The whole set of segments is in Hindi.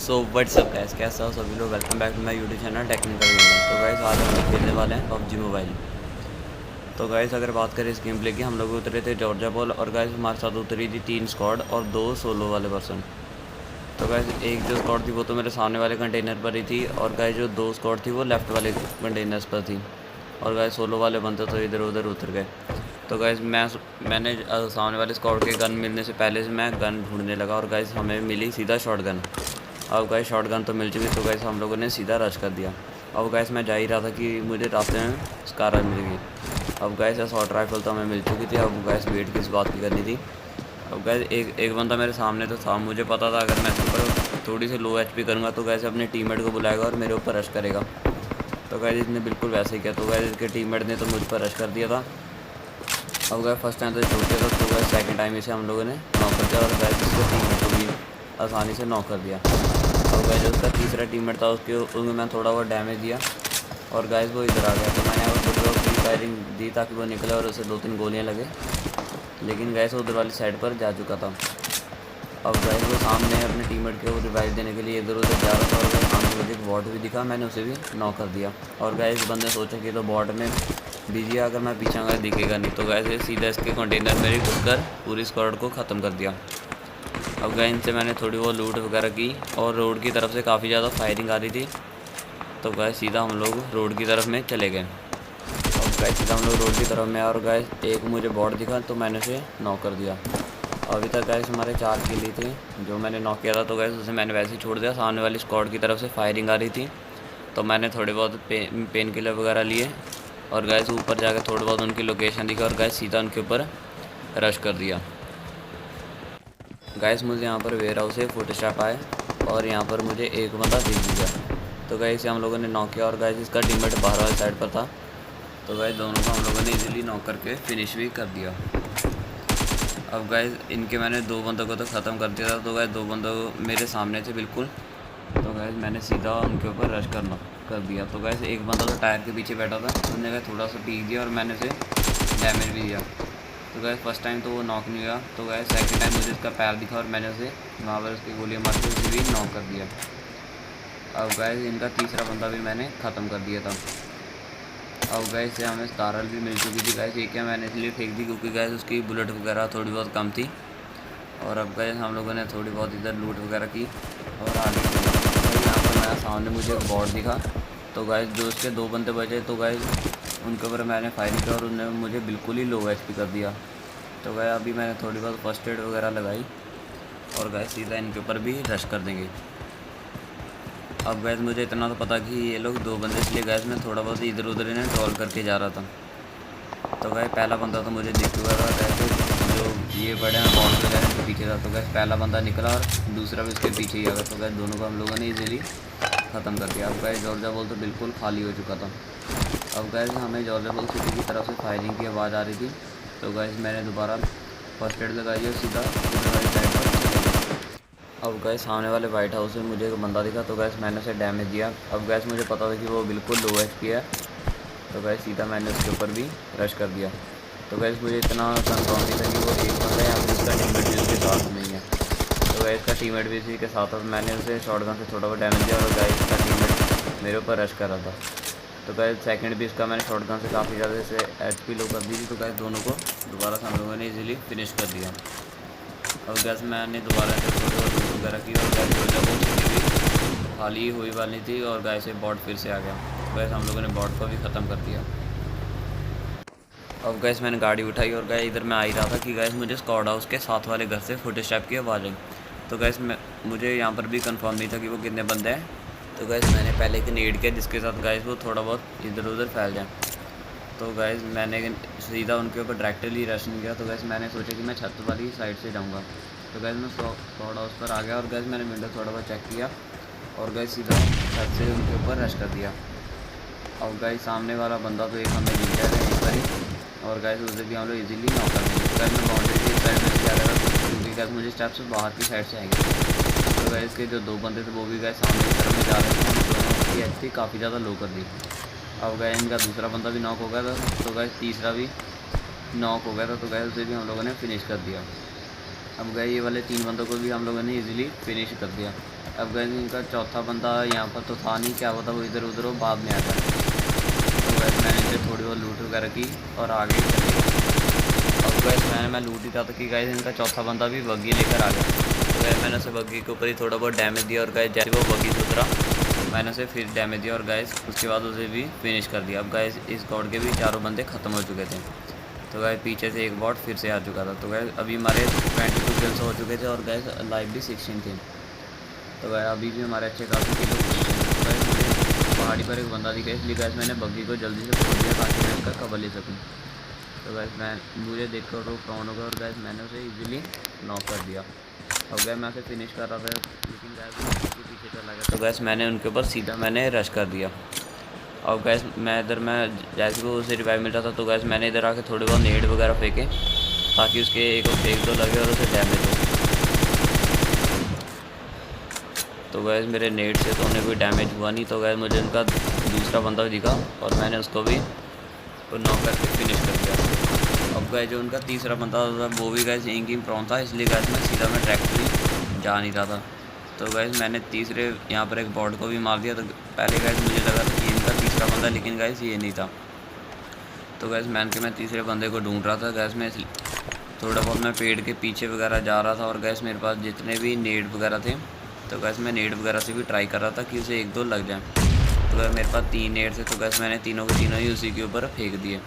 सो व्हाट्सअप गाइस, कैसा हो सभी लोग। Welcome back to my YouTube channel Technical Gamer. तो गाइस आज हम लोग खेलने वाले हैं पबजी मोबाइल। तो गाइस अगर बात करें इस गेम प्ले की, हम लोग उतरे थे जॉर्जिया बॉल और गाइस हमारे साथ उतरी थी 3 स्क्वाड और 2 सोलो वाले पर्सन। तो गाइस एक जो स्क्वाड थी वो तो मेरे सामने वाले कंटेनर पर ही थी और गाइस जो 2 स्क्वाड थी वो लेफ्ट वाले कंटेनर्स पर थी और गाइस सोलो वाले बंदे तो इधर उधर उतर गए। तो गाइस मैंने सामने वाले स्क्वाड के गन मिलने से पहले से मैं गन ढूंढने लगा और गाइस हमें मिली सीधा शॉट गन। अब गाइस शॉट गन तो मिल चुकी, तो गाइस हम लोगों ने सीधा रश कर दिया। अब गाइस मैं जा ही रहा था कि मुझे रास्ते में स्कार मिल गई। अब गाइस असॉल्ट राइफल तो हमें मिल चुकी थी। अब गाइस वेट किस बात की करनी थी। अब गाइस एक बंदा मेरे सामने तो था, मुझे पता था अगर मैं इसके ऊपर थोड़ी सी लो एचपी करूँगा तो गाइस अपने टीममेट को बुलाएगा और मेरे ऊपर रश करेगा। तो गाइस इसने बिल्कुल वैसे ही किया। तो गाइस इसके टीममेट ने तो मुझ पर रश कर दिया था। अब गाइस फर्स्ट टाइम तो छूट गया था, तो गाइस सेकंड टाइम इसे हम लोगों ने नॉक कर दिया और गाइस इसके टीममेट को भी आसानी से नॉक कर दिया। और गाइस जो उसका तीसरा टीममेट था उसको मैं थोड़ा बहुत डैमेज दिया और गाइस वो इधर आ गया। तो मैंने और थोड़ी बहुत फ्री फायरिंग दी ताकि वो निकले और उसे 2-3 गोलियां लगे, लेकिन गाइस वो उधर वाली साइड पर जा चुका था। अब गाइस वो सामने अपने टीममेट को रिवाइव देने के लिए इधर उधर जा रहा था और गाइस सामने मुझे एक बॉट भी दिखा, मैंने उसे भी नॉक कर दिया। और गाइस बंदे सोचा कि तो बॉट में बिजी अगर मैं पीछे आऊँगा दिखेगा नहीं, तो गाइस ये सीधा इसके कंटेनर में ही घुसकर पूरी स्क्वाड को ख़त्म कर दिया। अब गाइस इनसे मैंने थोड़ी बहुत लूट वगैरह की और रोड की तरफ से काफ़ी ज़्यादा फायरिंग आ रही थी। तो गाइस सीधा हम लोग रोड की तरफ में चले गए। अब गाइस सीधा हम लोग रोड की तरफ में और गाइस एक मुझे बॉट दिखा तो मैंने उसे नॉक कर दिया। अभी तक गाइस हमारे 4 किल ही थे। जो मैंने नॉक किया था तो गाइस उसे मैंने वैसे ही छोड़ दिया। सामने वाली स्क्वाड की तरफ से फायरिंग आ रही थी तो मैंने थोड़े बहुत पेन किलर वगैरह लिए और गाइस ऊपर जाकर थोड़े बहुत उनकी लोकेशन दिखा और गाइस सीधा उनके ऊपर रश कर दिया। गाइस मुझे यहाँ पर वेयर हाउस से फुटस्टेप आए और यहाँ पर मुझे एक बंदा दिख गया। तो गाइस हम लोगों ने नॉक किया और गाइस इसका टीममेट बाहर वाली साइड पर था। तो गाइस दोनों को हम लोगों ने इजीली नॉक करके फिनिश भी कर दिया। अब गाइस इनके मैंने 2 बंदों को तो ख़त्म कर दिया था। तो गाइस 2 बंदों मेरे सामने थे बिल्कुल। तो गाइस मैंने सीधा उनके ऊपर रश करना कर दिया। तो गाइस एक बंदा तो टायर के पीछे बैठा था, उसने गाइस थोड़ा सा पीक दिया और मैंने उसे डैमेज भी दिया। तो गाइस फर्स्ट टाइम तो वो नॉक नहीं हुआ। तो गाइस सेकंड टाइम मुझे उसका पैर दिखा और मैंने उसे वहाँ पर उसकी गोलियाँ मार के उसे भी नॉक कर दिया। अब गाइस इनका तीसरा बंदा भी मैंने ख़त्म कर दिया था। अब गाइस से हमें स्कारल भी मिल चुकी थी। गाइस ये क्या मैंने इसलिए फेंक दी क्योंकि गाइस उसकी बुलेट वगैरह थोड़ी बहुत कम थी। और अब गाइस हम लोगों ने थोड़ी बहुत इधर लूट वगैरह की और आगे चला। यहाँ पर मेरा सामने मुझे एक बॉट दिखा। तो गाइस जो उसके 2 बंदे बचे तो गाइस उनके ऊपर मैंने फायरिंग किया और उन्होंने मुझे बिल्कुल ही लो एचपी कर दिया। तो गाइस अभी मैंने थोड़ी बहुत फर्स्ट एड वगैरह लगाई और गाइस सीधा इनके ऊपर भी रश कर देंगे। अब गाइस मुझे इतना तो पता कि ये लोग 2 बंदे, इसलिए गाइस मैं थोड़ा बहुत इधर उधर इन्हें ट्रॉल करके जा रहा था। तो गाइस पहला बंदा तो मुझे दिख चुका था। गाइस जो ये बड़े हैं बॉल वगैरह के पीछे था। तो गाइस पहला बंदा निकला और दूसरा भी उसके पीछे ही आ गया। तो गाइस दोनों को हम लोगों ने इजीली ख़त्म कर दिया। अब गाइस जॉर्जिया बॉल तो बिल्कुल खाली हो चुका था। अब गाइस हमें जॉर्जिया बॉल सिटी की तरफ से फायरिंग की आवाज़ आ रही थी। तो गाइस मैंने दोबारा फर्स्ट एड लगाई और सीधा वाली साइड पर चले गए। अब गाइस सामने वाले वाइट हाउस में मुझे एक बंदा दिखा। तो गाइस मैंने उसे डैमेज दिया। अब गाइस मुझे पता था कि वो बिल्कुल लो एचपी है। तो गाइस सीधा मैंने उसके ऊपर भी रश कर दिया। तो गाइस मुझे इतना कंफर्म नहीं था कि वो एक बंदा है या फिर उसका टीममेट भी उसके साथ नहीं है। तो गाइस का टीममेट भी इसी के साथ था। मैंने उसे शॉटगन से थोड़ा बहुत डैमेज दिया और गाइस का टीममेट मेरे ऊपर रश कर रहा था। तो गाइस सेकंड भी इसका मैंने शॉटगन से काफ़ी ज़्यादा से एचपी लो कर दी थी। तो गाइस दोनों को दोबारा से हम लोगों ने इजीली फिनिश कर दिया। अब गैस मैंने दोबारा से थोड़ी बहुत लूट वगैरह की और गैस जो जब वो सिटी भी खाली हुई वाली थी और गैस से बॉट फिर से आ गया। गैस हम लोगों ने बॉट को भी ख़त्म कर दिया। अब गैस मैंने गाड़ी उठाई और गैस इधर मैं आ ही रहा था कि गैस मुझे स्क्वाड हाउस के साथ वाले घर से फुटस्टेप की आवाज़ आई। तो गैस मुझे यहाँ पर भी कंफर्म नहीं था कि वो कितने बंदे हैं। तो गैस मैंने पहले एक नेड किया जिसके साथ गैस वो थोड़ा बहुत इधर उधर फैल जाए। तो गैस मैंने सीधा उनके ऊपर डायरेक्टली रश नहीं किया। तो गैस मैंने सोचा कि मैं छत वाली साइड से जाऊँगा। तो गैस मैं स्क्वाड हाउस पर आ गया और गैस मैंने विंडो थोड़ा बहुत चेक किया और गैस सीधा छत से उनके ऊपर रश कर दिया। और गैस सामने वाला बंदा तो एक हमें दिख गया था यहीं पर ही और गैस उसे भी हम लोग इजीली नॉक कर देंगे। तो गैस मैं बाउंड्री की साइड में जा रहा था क्योंकि गैस मुझे स्टेप से बाहर की साइड से आएंगे। तो गैस के जो 2 बंदे थे वो भी गैस सामने की तरफ में जा रहे थे। हम दोनों की एचपी काफ़ी ज़्यादा लो कर दी। अब गए इनका दूसरा बंदा भी नॉक हो गया था। तो गैस तीसरा भी नॉक हो गया था। तो गैस उसे भी हम लोगों ने फिनिश कर दिया। अब गए ये वाले 3 बंदों को भी हम लोगों ने इजीली फिनिश कर दिया। अब गए इनका चौथा बंदा यहाँ पर तो था नहीं, क्या पता वो इधर उधर हो बाद में आ जाए। तो वैसे मैंने इसे थोड़ी बहुत लूट वगैरह की और आगे चले गया। अब गए मैं लूट ही था तो कि गए इनका चौथा बंदा भी बग्गी लेकर आ गया। तो गए मैंने उसे बग्गी के ऊपर ही थोड़ा बहुत डैमेज दिया और गए जैसे वो बग्गी से उतरा मैंने उसे फिर डैमेज दिया और गैस उसके बाद उसे भी फिनिश कर दिया। अब गैस इस गॉड के भी चारों बंदे ख़त्म हो चुके थे। तो गैस पीछे से एक बॉट फिर से आ चुका था। तो गैस अभी हमारे 22 किल्स हो चुके थे और गैस लाइव भी 16 थे। तो गैस अभी भी हमारे अच्छे काफ़ी किलो तो गैस मुझे पहाड़ी पर एक बंदा दिखा, इसलिए गैस मैंने बग्गी को जल्दी से खोल दिया ताकि मैं इसका कवर ले सकूँ। तो गैस मैं मुझे देख कर वो प्राउन हो गया और गैस मैंने उसे ईजिली नॉक कर दिया। अब गैस मैं उसे फिनिश कर रहा था लेकिन गैस उसके पीछे चला गया। तो गैस मैंने उनके ऊपर सीधा मैंने रश कर दिया। अब गैस मैं जैसे वो उसे रिवाइव मिल रहा था तो गैस मैंने इधर आके थोड़े बहुत नेड वगैरह फेंके ताकि उसके एक दो लगे और उसे डैमेज हो। तो गैस मेरे नेट से तो उन्हें कोई डैमेज हुआ नहीं। तो गैस मुझे उनका दूसरा बंदा भी दिखा और मैंने उसको भी नॉक करके फिनिश कर दिया। अब गए जो उनका तीसरा बंदा था वो भी गैस इंकिंग प्रॉन था, इसलिए गैस मैं सीधा मैं डायरेक्टली जा नहीं रहा था। तो गैस मैंने तीसरे यहाँ पर एक बॉट को भी मार दिया। तो पहले गैस मुझे लगा था कि इनका तीसरा बंदा, लेकिन गैस ये नहीं था। तो गैस मैं तीसरे बंदे को ढूंढ रहा था। गैस मैं थोड़ा बहुत मैं पेड़ के पीछे वगैरह जा रहा था और गैस मेरे पास जितने भी नेट वगैरह थे तो गैस मैं नेट वगैरह से भी ट्राई कर रहा था कि उसे एक दो लग जाए। तो गैस मेरे पास 3 नेट थे तो गैस मैंने तीनों के तीनों ही उसी के ऊपर फेंक दिए।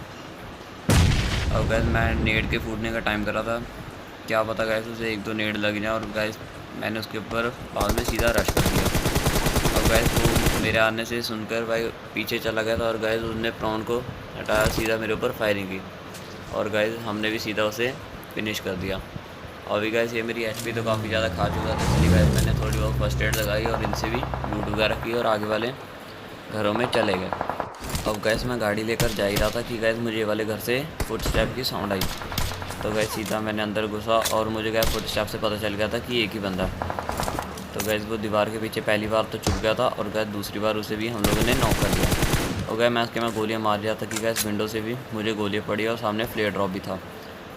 और गैस मैं नेट के फूटने का टाइम कर रहा था, क्या पता गैस उसे एक दो नेट लग जाए, और गैस मैंने उसके ऊपर बाद में सीधा रश कर दिया। और गैस वो मेरे आने से सुनकर भाई पीछे चला गया था और गैस उसने प्रॉन को हटाया, सीधा मेरे ऊपर फायरिंग की और गैस हमने भी सीधा उसे फिनिश कर दिया। और भी गैस ये मेरी एचपी तो काफ़ी ज़्यादा खा चुका था, इसलिए गैस मैंने थोड़ी बहुत फर्स्ट एड लगाई और इनसे भी लूट वगैरह की और आगे वाले घरों में चले गए। अब गैस मैं गाड़ी लेकर जा ही रहा था कि गैस मुझे वाले घर से फुटस्टेप की साउंड आई। तो गैस सीधा मैंने अंदर घुसा और मुझे गैस फुटस्टेप से पता चल गया था कि एक ही बंदा। तो गैस वो दीवार के पीछे पहली बार तो छुप गया था और गैस दूसरी बार उसे भी हम लोगों ने नॉक कर दिया। और गैस मैं उसके में गोलियाँ मार रहा था कि गैस विंडो से भी मुझे गोलियाँ पड़ी और सामने फ्लेयर ड्रॉप भी था।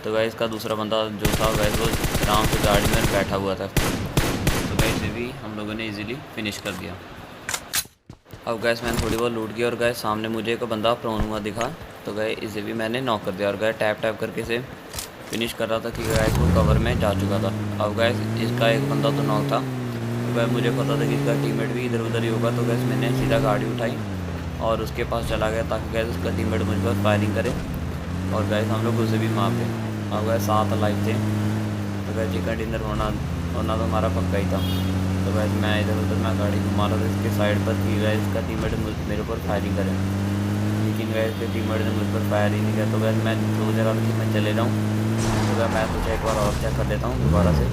तो गैस इसका दूसरा बंदा जो था गैस वो आराम से गाड़ी में बैठा हुआ था। तो गैस इसे भी हम लोगों ने ईजिली फिनिश कर दिया। अब गैस मैंने थोड़ी बहुत लूट की और गैस सामने मुझे एक बंदा प्रोन हुआ दिखा। तो गए इसे भी मैंने नॉक कर दिया और गए टैप करके इसे फिनिश कर रहा था कि गैस वो कवर में जा चुका था। अब गैस इसका एक बंदा तो नॉक था। तो गैस मुझे पता था कि इसका टीममेट भी इधर उधर ही होगा। तो गैस मैंने सीधा गाड़ी उठाई और उसके पास चला गया ताकि गैस उसका टीममेट मुझ पर फायरिंग करे और गैस हम लोग उसे भी मार दें। अब गैस 7 लाइव थे तो गैस चिकन डिनर होना तो हमारा पक्का ही था। तो गैस मैं इधर उधर मैं गाड़ी घुमा रहा था इसके साइड पर कि गैस इसका टीममेट मेरे ऊपर फायरिंग करे, लेकिन गैस के टीममेट ने मुझ पर फायर ही नहीं किया। तो गैस मैं सोच रहा था कि मैं चले जाऊँ। तो गैस मैं सोचा एक बार और चेक कर लेता हूँ दोबारा से।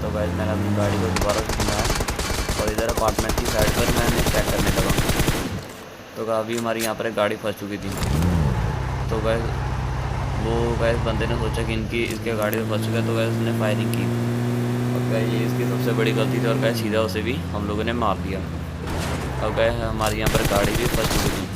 तो गैस मैंने अपनी गाड़ी को दोबारा से घुमाया और इधर अपार्टमेंट की साइड पर मैंने चेक करने लगा। तो अभी हमारी यहाँ पर एक गाड़ी फंस चुकी थी। तो गैस वो गैस बंदे ने सोचा कि इसके गाड़ी में फंस चुका है, तो गैस उसने फायरिंग की और गैस ये इसकी सबसे बड़ी गलती थी और गैस सीधा उसे भी हम लोगों ने मार दिया। अब गैस हमारी यहाँ पर गाड़ी भी फंस चुकी थी।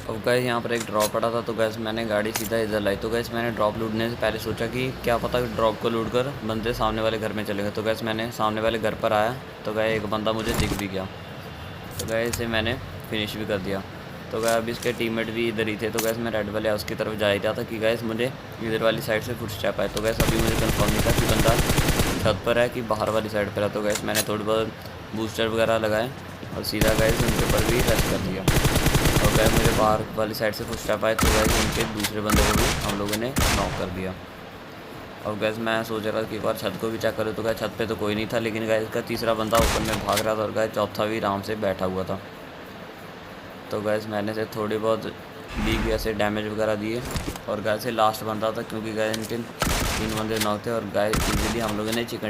अब गैस यहाँ पर एक ड्रॉप पड़ा था तो गैस मैंने गाड़ी सीधा इधर लाई। तो गैस मैंने ड्रॉप लूटने से पहले सोचा कि क्या पता ड्रॉप को लूट कर बंदे सामने वाले घर में चले गए। तो गैस मैंने सामने वाले घर पर आया तो गैस एक बंदा मुझे दिख भी गया। तो गैस इसे मैंने फिनिश भी कर दिया। तो गैस अभी इसके टीममेट भी इधर ही थे। तो गैस मैं रेड वाले हाउस की तरफ जा ही रहा था कि गैस मुझे इधर वाली साइड से फुटस्टेप आए। तो गैस अभी मुझे कंफर्म नहीं था कि बंदा छत पर है कि बाहर वाली साइड पर है। तो गैस मैंने थोड़ी बहुत बूस्टर वगैरह लगाए और सीधा गैस उनके ऊपर भी रश कर दिया। और गैस मुझे बाहर वाली साइड से फुटस्टेप आए तो गैस उनके दूसरे बंदे को भी हम लोगों ने नॉक कर दिया। और गैस मैं सोच रहा था कि एक बार छत को भी चेक करूँ। तो गैस छत पे तो कोई नहीं था, लेकिन गैस का तीसरा बंदा ऊपर में भाग रहा था और गैस चौथा भी आराम से बैठा हुआ था। तो गैस मैंने से थोड़ी बहुत लीग ऐसे डैमेज वगैरह दिए और गैस से लास्ट बंदा था क्योंकि गैस इनके 3 बंदे नॉक थे और गैस इजीली हम लोगों ने चिकन